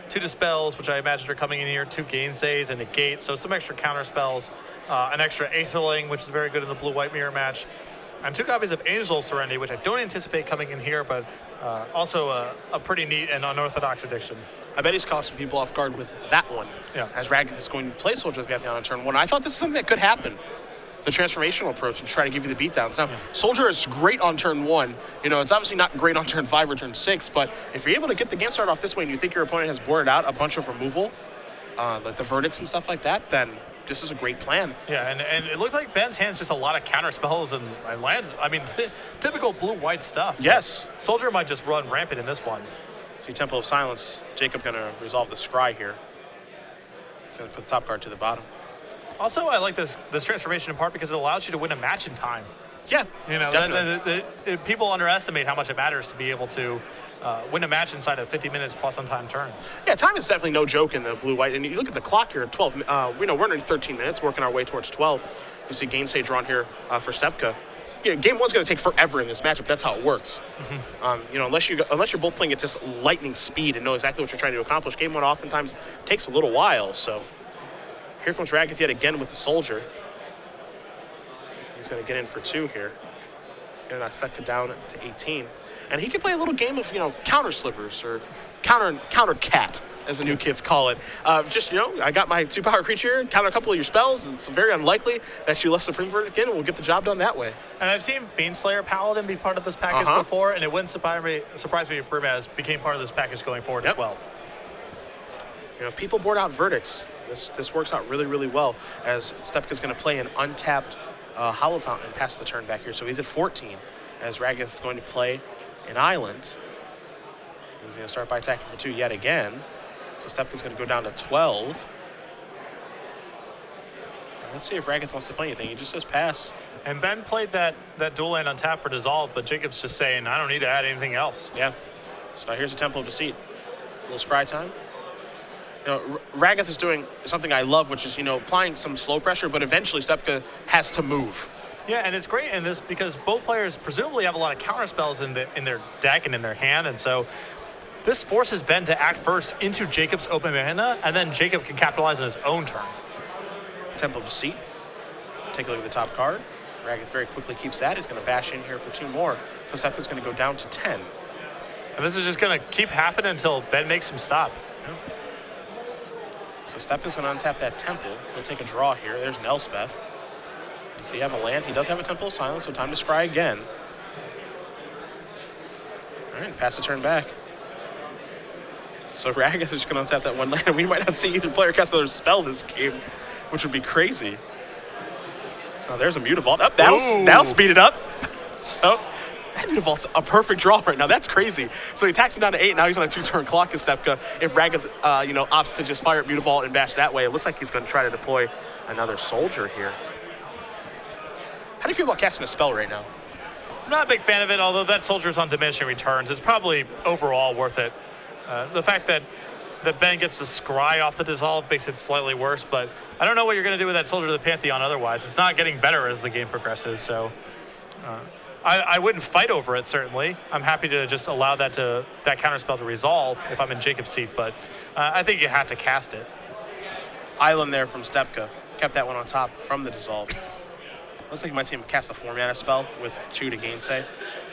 2 Dispels, which I imagine are coming in here, 2 Gainsays, and a Gate, so some extra counter spells, an extra Aetherling, which is very good in the blue-white mirror match, and 2 copies of Angel Serenity, which I don't anticipate coming in here, but also a pretty neat and unorthodox addition. I bet he's caught some people off guard with that one, as Rageth is going to play Soldier of the Pantheon on turn 1. I thought this is something that could happen, the transformational approach, and try to give you the beatdowns. Now, Soldier is great on turn 1. You know, it's obviously not great on turn 5 or turn 6, but if you're able to get the game started off this way and you think your opponent has boarded out a bunch of removal, like the verdicts and stuff like that, then this is a great plan. Yeah, and it looks like Ben's hand's just a lot of counter spells and lands. I mean, typical blue-white stuff. Yes. Soldier might just run rampant in this one. See, Temple of Silence. Jacob going to resolve the scry here. He's going to put the top card to the bottom. Also, I like this transformation in part because it allows you to win a match in time. Yeah, you know, people underestimate how much it matters to be able to win a match inside of 50 minutes plus on-time turns. Yeah, time is definitely no joke in the blue-white. And you look at the clock here at 12. We know we're under 13 minutes, working our way towards 12. You see Gainsay drawn here for Stepka. You know, game 1's going to take forever in this matchup. That's how it works. You know, unless you're both playing at just lightning speed and know exactly what you're trying to accomplish, game 1 oftentimes takes a little while. So here comes Rageth yet again with the Soldier. He's going to get in for 2 here. Getting that Stepka down to 18. And he can play a little game of, you know, counter slivers or counter cat, as the new kids call it. Just, you know, I got my 2-power creature, counter a couple of your spells, and it's very unlikely that you left Supreme Verdict in, and we'll get the job done that way. And I've seen Fiendslayer Paladin be part of this package before, and it wouldn't surprise me if Brimaz became part of this package going forward as well. You know, if people board out verdicts, this works out really, really well, as Stepka's going to play an untapped Hallowed Fountain and pass the turn back here. So he's at 14, as Rageth is going to play an Island. He's going to start by attacking for 2 yet again. So Stepka's going to go down to 12. Let's see if Rageth wants to play anything. He just says pass. And Ben played that dual land on tap for Dissolve, but Jacob's just saying, I don't need to add anything else. Yeah. So now here's the Temple of Deceit. A little scry time. You know, Rageth is doing something I love, which is, you know, applying some slow pressure, but eventually Stepka has to move. Yeah, and it's great in this because both players presumably have a lot of counter spells in their deck and in their hand, and so this forces Ben to act first into Jacob's open mana, and then Jacob can capitalize on his own turn. Temple of Deceit. Take a look at the top card. Rageth very quickly keeps that. He's going to bash in here for 2 more. So Stepka's going to go down to 10. And this is just going to keep happening until Ben makes him stop. Yeah. So Stepka's going to untap that Temple. He'll take a draw here. There's an Elspeth. So you have a land. He does have a Temple of Silence, so time to scry again. All right, pass the turn back. So Rageth is just going to untap that 1 land. We might not see either player cast another spell this game, which would be crazy. So there's a Mutavault. Oh, that'll speed it up. So that Mutavault's a perfect draw right now. That's crazy. So he attacks him down to 8. Now he's on a 2-turn clock as Stepka. If Rageth, you know, opts to just fire at Mutavault and bash that way, it looks like he's going to try to deploy another Soldier here. How do you feel about casting a spell right now? I'm not a big fan of it, although that Soldier's on diminishing returns. It's probably overall worth it. The fact that Ben gets the scry off the Dissolve makes it slightly worse, but I don't know what you're going to do with that Soldier of the Pantheon otherwise. It's not getting better as the game progresses, so I wouldn't fight over it, certainly. I'm happy to just allow that counterspell to resolve if I'm in Jacob's seat, but I think you have to cast it. Island there from Stepka. Kept that one on top from the Dissolve. Looks like you might see him cast a 4-mana spell with 2 to Gainsay.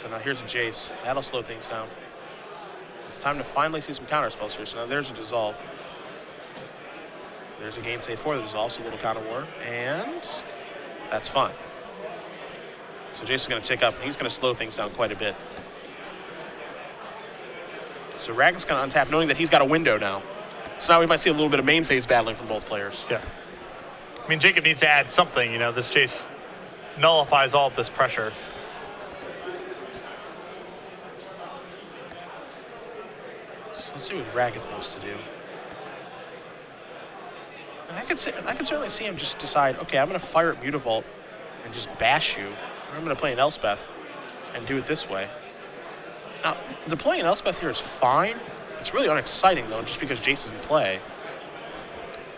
So now here's a Jace. That'll slow things down. It's time to finally see some counter spells here. So now there's a Dissolve. There's a Gainsay for the Dissolve, so a little counter war. And that's fun. So Jace is going to tick up, and he's going to slow things down quite a bit. So Rageth's going to untap, knowing that he's got a window now. So now we might see a little bit of main phase battling from both players. Yeah. I mean, Jacob needs to add something. You know, this Jace nullifies all of this pressure. So let's see what Rageth wants to do. And I can certainly see him just decide, okay, I'm going to fire at Mutavault and just bash you. Or I'm going to play an Elspeth and do it this way. Now, deploying an Elspeth here is fine. It's really unexciting, though, just because Jace is in play.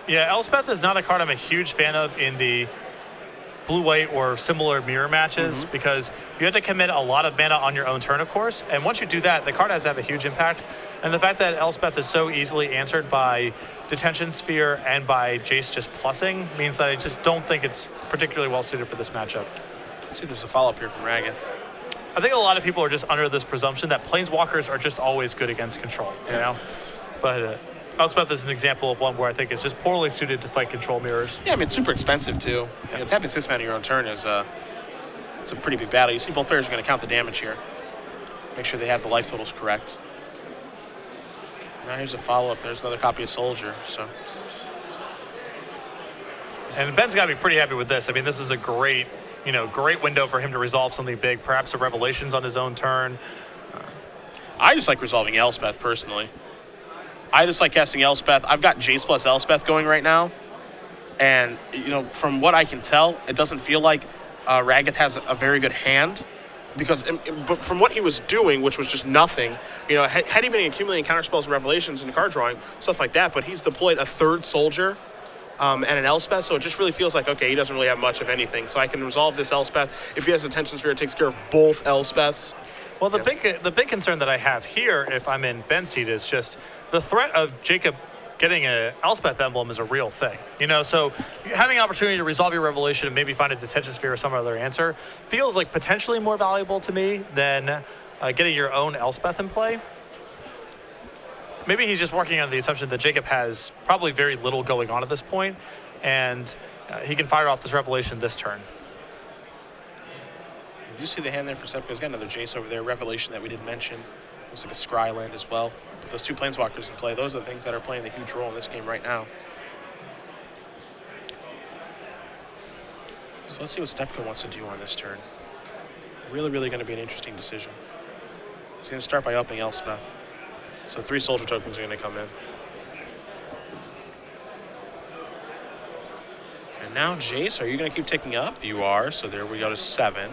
Yeah, Elspeth is not a card I'm a huge fan of in the blue-white or similar mirror matches because you have to commit a lot of mana on your own turn, of course. And once you do that, the card has to have a huge impact. And the fact that Elspeth is so easily answered by Detention Sphere and by Jace just plussing means that I just don't think it's particularly well suited for this matchup. Let's see if there's a follow-up here from Rageth. I think a lot of people are just under this presumption that Planeswalkers are just always good against control, you know? But Elspeth is an example of one where I think it's just poorly suited to fight control mirrors. Yeah, I mean, it's super expensive, too. Yeah. You know, tapping 6 mana your own turn is it's a pretty big battle. You see both players are going to count the damage here. Make sure they have the life totals correct. Now here's a follow-up. There's another copy of Soldier, so. And Ben's got to be pretty happy with this. I mean, this is a great window for him to resolve something big, perhaps a Revelations on his own turn. I just like resolving Elspeth, personally. I just like casting Elspeth. I've got Jace plus Elspeth going right now. And, you know, from what I can tell, it doesn't feel like Rageth has a very good hand. Because but from what he was doing, which was just nothing, you know, had he been accumulating counterspells and Revelations and card drawing, stuff like that, but he's deployed a third Soldier and an Elspeth, so it just really feels like, okay, he doesn't really have much of anything. So I can resolve this Elspeth. If he has Attention Sphere, it takes care of both Elspeths. Well, the big concern that I have here, if I'm in Ben's seat, is just the threat of Jacob getting an Elspeth emblem is a real thing. You know, so having an opportunity to resolve your Revelation and maybe find a Detention Sphere or some other answer feels like potentially more valuable to me than getting your own Elspeth in play. Maybe he's just working on the assumption that Jacob has probably very little going on at this point, and he can fire off this Revelation this turn. You see the hand there for Stepka. He's got another Jace over there. Revelation that we didn't mention. Looks like a Scry land as well. With those two Planeswalkers in play, those are the things that are playing a huge role in this game right now. So let's see what Stepka wants to do on this turn. Really, really going to be an interesting decision. He's going to start by upping Elspeth. So 3 Soldier tokens are going to come in. And now Jace, are you going to keep ticking up? You are, so there we go to 7.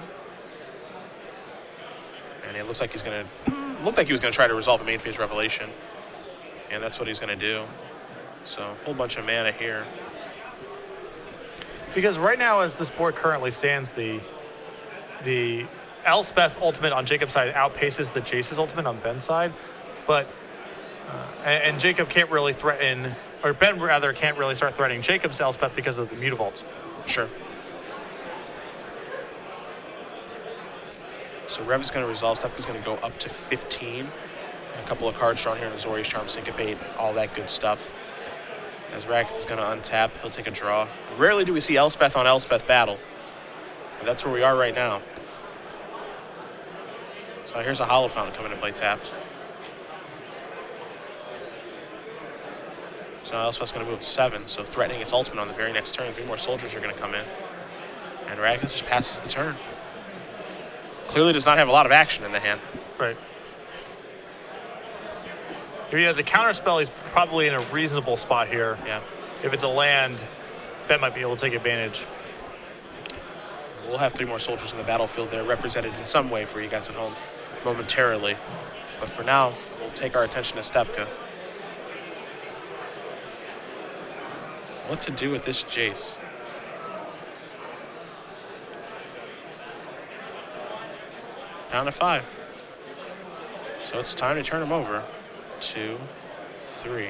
And it looks like he's going to... Looked like he was going to try to resolve a main phase Revelation. And that's what he's going to do. So a whole bunch of mana here. Because right now, as this board currently stands, the Elspeth ultimate on Jacob's side outpaces the Jace's ultimate on Ben's side. But... and Jacob can't really threaten... Or Ben, rather, can't really start threatening Jacob's Elspeth because of the Mutavault. Sure. So Rev is going to resolve. Stepka's going to go up to 15. A couple of cards drawn here in Azorius Charm, Syncopate, all that good stuff. As Rageth is going to untap, he'll take a draw. Rarely do we see Elspeth on Elspeth battle. But that's where we are right now. So here's a Hollow Fountain coming to play tapped. So now Elspeth's going to move to 7, so threatening its ultimate on the very next turn. 3 more Soldiers are going to come in. And Rageth just passes the turn. Clearly does not have a lot of action in the hand. Right. If he has a counterspell, he's probably in a reasonable spot here. Yeah. If it's a land, Ben might be able to take advantage. We'll have 3 more Soldiers in the battlefield there, represented in some way for you guys at home momentarily. But for now, we'll take our attention to Stepka. What to do with this Jace? Down to 5. So it's time to turn him over. 2, 3.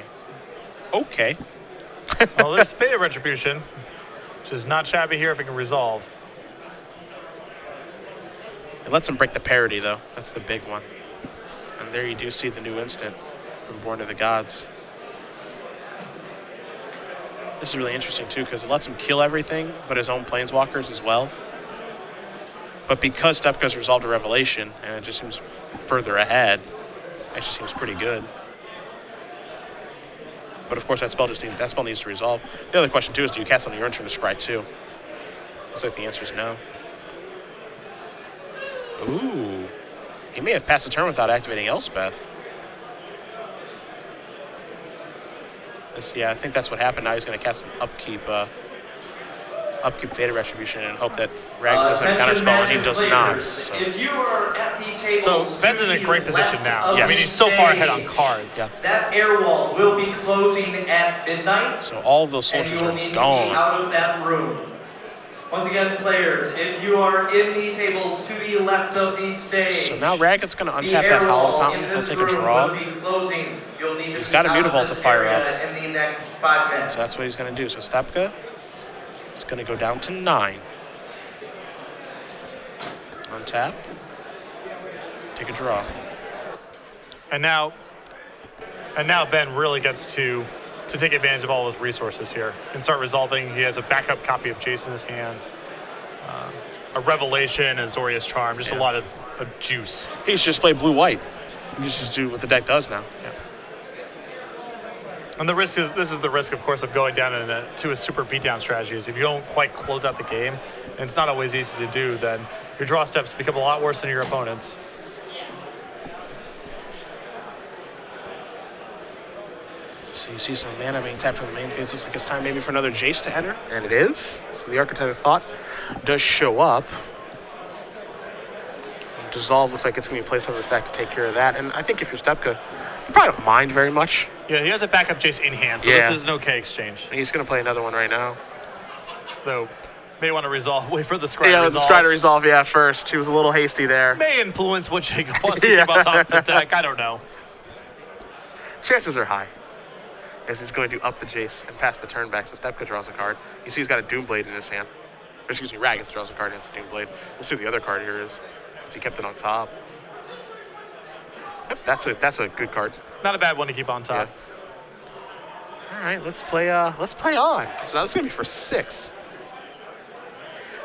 Okay. Well, there's Fate of Retribution, which is not shabby here if it can resolve. It lets him break the parity, though. That's the big one. And there you do see the new instant from Born to the Gods. This is really interesting, too, because it lets him kill everything but his own Planeswalkers as well. But because Stepka's resolved a Revelation, and it just seems further ahead, it just seems pretty good. But of course, that spell needs to resolve. The other question, too, is do you cast on your own turn to scry, too? Looks like the answer is no. Ooh. He may have passed the turn without activating Elspeth. Yeah, I think that's what happened. Now he's going to cast an upkeep Fate of Retribution and hope that Rageth doesn't have counterspell, and he does not. So. If you are at the table, So Ben's in a great position now. I mean, he's so far ahead on cards. Yeah. that air wall will be closing at midnight. So all of those And Soldiers you will are need to be gone. out of that room. Once again, players, if you are in the tables to the left of the stage, So now Rageth's going to the untap that air Hollow wall Fountain. in He'll this take a room draw. will be closing. You'll need to He's be got a out of Mutavault this to fire area in the next 5 minutes. So that's what he's going to do. So Stepka is going to go down to 9. Untap. Take a draw. And now Ben really gets to take advantage of all his resources here and start resolving. He has a backup copy of Jace in his hand, a Revelation, a Zoria's Charm, just a lot of juice. He's just played blue-white. He just do what the deck does now. Yeah. And this is the risk, of course, of going down to a super beatdown strategy. Is if you don't quite close out the game, and it's not always easy to do, then your draw steps become a lot worse than your opponent's. So you see some mana being tapped from the main phase. Looks like it's time maybe for another Jace to enter, and it is. So the Architect of Thought does show up. And Dissolve looks like it's going to be placed on the stack to take care of that. And I think if you're Stepka, you probably don't mind very much. Yeah, he has a backup Jace in hand, so Yeah. this is an okay exchange. And he's going to play another one right now. Though, may want to wait for the scry to Yeah, resolve. the Scry to resolve, yeah, first. He was a little hasty there. May influence what Jacob wants to Yeah. keep on top of his deck. I don't know. Chances are high, as he's going to up the Jace and pass the turn back, so Stepka draws a card. You see he's got a Doomblade in his hand. Or excuse me, Rageth draws a card and has a Doomblade. We'll see what the other card here is, since he kept it on top. Yep, that's a good card. Not a bad one to keep on top. All right, let's play on. So now this is gonna be for 6.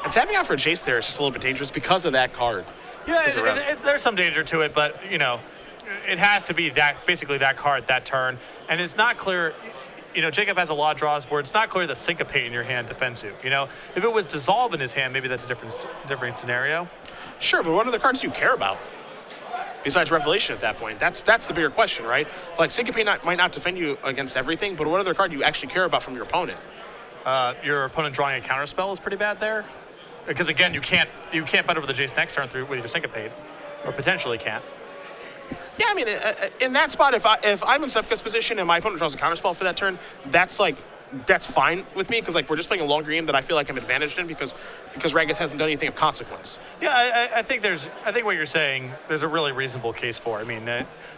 And tapping out for Jace there is just a little bit dangerous because of that card. Yeah, there's some danger to it, but it has to be basically that card that turn, and it's not clear. Jacob has a lot of draws where it's not clear the Syncopate in your hand defends you. If it was Dissolve in his hand, maybe that's a different scenario. Sure, but what other cards do you care about besides Revelation at that point? That's the bigger question, right? Like Syncopate might not defend you against everything, but what other card do you actually care about from your opponent? Your opponent drawing a counterspell is pretty bad there, because again, you can't fight over the Jace next turn with your Syncopate, or potentially can't. Yeah, I mean, in that spot, if I'm in Stepka's position and my opponent draws a counterspell for that turn, that's fine with me, because we're just playing a longer game that I feel like I'm advantaged in because Rageth hasn't done anything of consequence. Yeah, I think what you're saying, there's a really reasonable case for. I mean,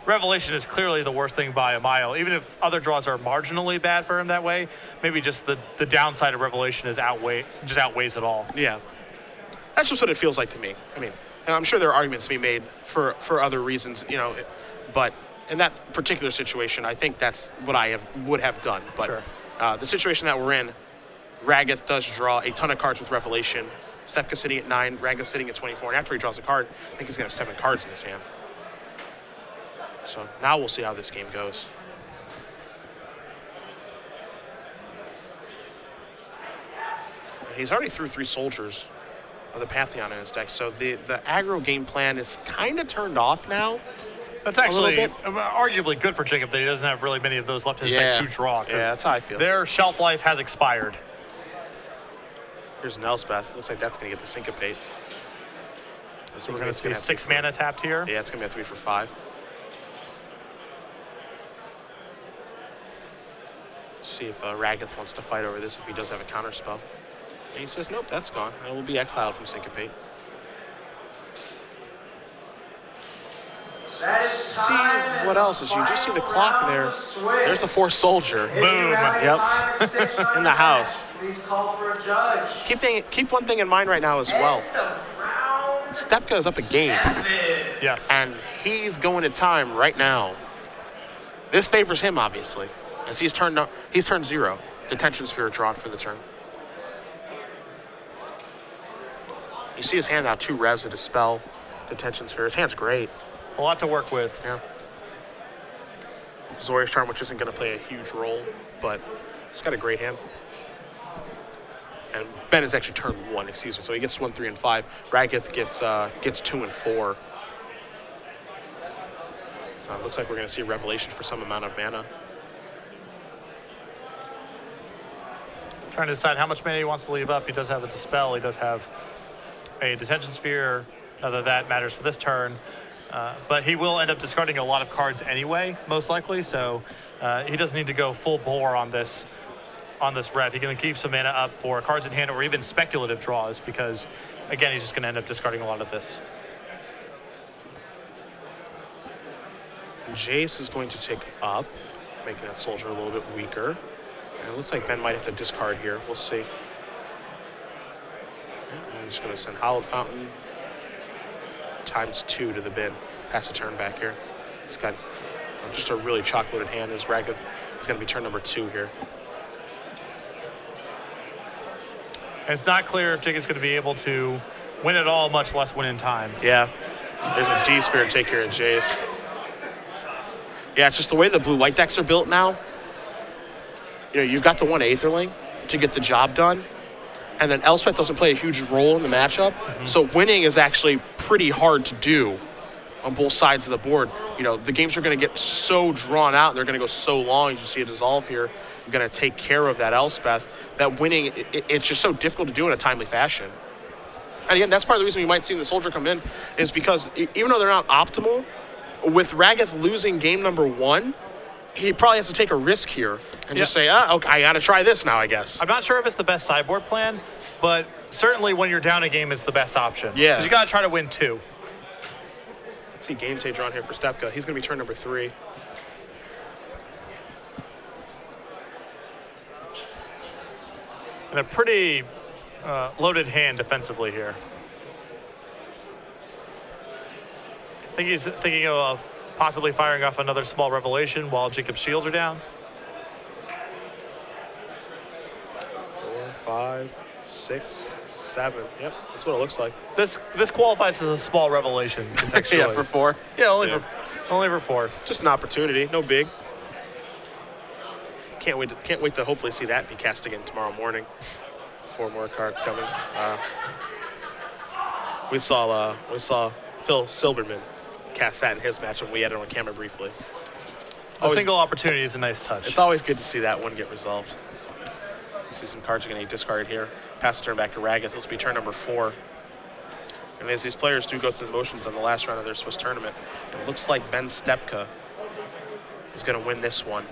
Revelation is clearly the worst thing by a mile. Even if other draws are marginally bad for him that way, maybe just the downside of Revelation outweighs it all. Yeah, that's just what it feels like to me. I mean, and I'm sure there are arguments to be made for other reasons, but in that particular situation, I think that's what I would have done. But Sure. The situation that we're in, Rageth does draw a ton of cards with Revelation. Stepka sitting at 9, Rageth sitting at 24, and after he draws a card, I think he's going to have 7 cards in his hand. So now we'll see how this game goes. He's already threw 3 soldiers of the Pantheon in his deck, so the aggro game plan is kind of turned off now. That's actually bit. arguably good for Jacob that he doesn't have really many of those left in his deck to draw. 'Cause Yeah, that's how I feel. their shelf life has expired. Here's an Elspeth. Looks like that's going to get the Syncopate. So we're going to see 6 mana tapped here. Yeah, it's going to be a 3 for 5. See if Rageth wants to fight over this if he does have a counter spell. And he says, nope, that's gone. I will be exiled from Syncopate. See what else is. You just see the clock there. There's the 4th soldier. Boom. Yep. In the house. Please call for a judge. Keep one thing in mind right now as well. Stepka is up a game, Yes. and he's going to time right now. This favors him, obviously, as he's turned 0. Detention Sphere drawn for the turn. You see his hand now, 2 revs to dispel Detention Sphere. His hand's great. A lot to work with. Yeah. Zoria's Charm, which isn't going to play a huge role, but he's got a great hand. And Ben is actually turn 1, excuse me. So he gets 1, 3, and 5. Rageth gets 2 and 4. So it looks like we're going to see a Revelation for some amount of mana. Trying to decide how much mana he wants to leave up. He does have a Dispel. He does have a Detention Sphere. Not that that matters for this turn. But he will end up discarding a lot of cards anyway, most likely. So he doesn't need to go full bore on this on this ref. He can keep some mana up for cards in hand or even speculative draws because, again, he's just going to end up discarding a lot of this. Jace is going to take up, making that soldier a little bit weaker. And it looks like Ben might have to discard here. We'll see. I'm just going to send Hallowed Fountain ×2 to the bin. Pass the turn back here. He's got just a really chocolate hand. His Rageth is going to be turn number 2 here. And it's not clear if Jacob's going to be able to win at all, much less win in time. Yeah. There's a D-Sphere to take care of Jace. Yeah, it's just the way the blue-white decks are built now. You know, you've got the one Aetherling to get the job done, and then Elspeth doesn't play a huge role in the matchup, so winning is actually pretty hard to do on both sides of the board. You know, the games are going to get so drawn out, and they're going to go so long. You see a dissolve here. You're going to take care of that Elspeth. That winning, it's just so difficult to do in a timely fashion. And again, that's part of the reason you might see the soldier come in, is because even though they're not optimal, with Rageth losing game number 1, he probably has to take a risk here and just say, okay, I got to try this now, I guess. I'm not sure if it's the best sideboard plan, but certainly when you're down a game, it's the best option. Yeah. Because you got to try to win 2. See game stage drawn here for Stepka. He's going to be turn number 3. And a pretty loaded hand defensively here. I think he's thinking of possibly firing off another small revelation while Jacob's shields are down. 4, 5, 6, 7. Yep, that's what it looks like. This qualifies as a small revelation contextually. Yeah, for 4. Yeah, only for 4. Just an opportunity, no big. Can't wait to hopefully see that be cast again tomorrow morning. 4 more cards coming. We saw Phil Silberman cast that in his match, and we had it on camera briefly. A single opportunity is a nice touch. It's always good to see that one get resolved. See some cards are going to get discarded here. Pass the turn back to Rageth. This will be turn number 4. And as these players do go through the motions on the last round of their Swiss tournament, it looks like Ben Stepka is going to win this one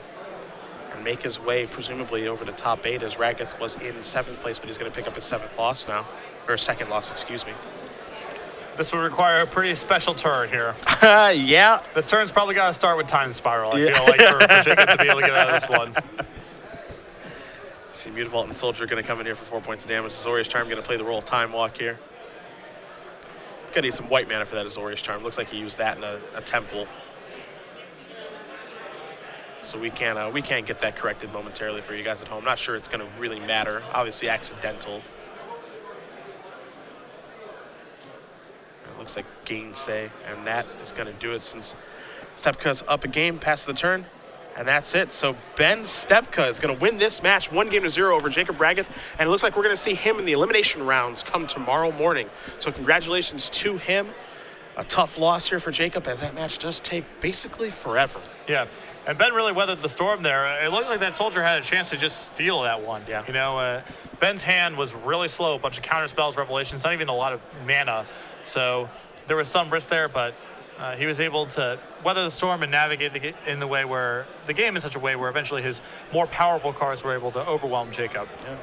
and make his way presumably over to top 8, as Rageth was in 7th place, but he's going to pick up his 7th loss now, or 2nd loss, excuse me. This would require a pretty special turn here. Yeah. This turn's probably got to start with Time Spiral, I feel like, for Jacob to be able to get out of this one. See Mutavault and Soldier going to come in here for 4 points of damage. Azorius Charm going to play the role of Time Walk here. Going to need some white mana for that Azorius Charm. Looks like he used that in a temple. So we can't get that corrected momentarily for you guys at home. Not sure it's going to really matter. Obviously accidental. It looks like Gainsay, and that is going to do it since Stepka's up a game past the turn. And that's it. So Ben Stepka is going to win this match 1-0 over Jacob Rageth. And it looks like we're going to see him in the elimination rounds come tomorrow morning. So congratulations to him. A tough loss here for Jacob, as that match does take basically forever. Yeah. And Ben really weathered the storm there. It looked like that soldier had a chance to just steal that one. Yeah. You know, Ben's hand was really slow. A bunch of counter spells, revelations, not even a lot of mana. So there was some risk there, but he was able to weather the storm and navigate the game in such a way where eventually his more powerful cards were able to overwhelm Jacob. Yeah.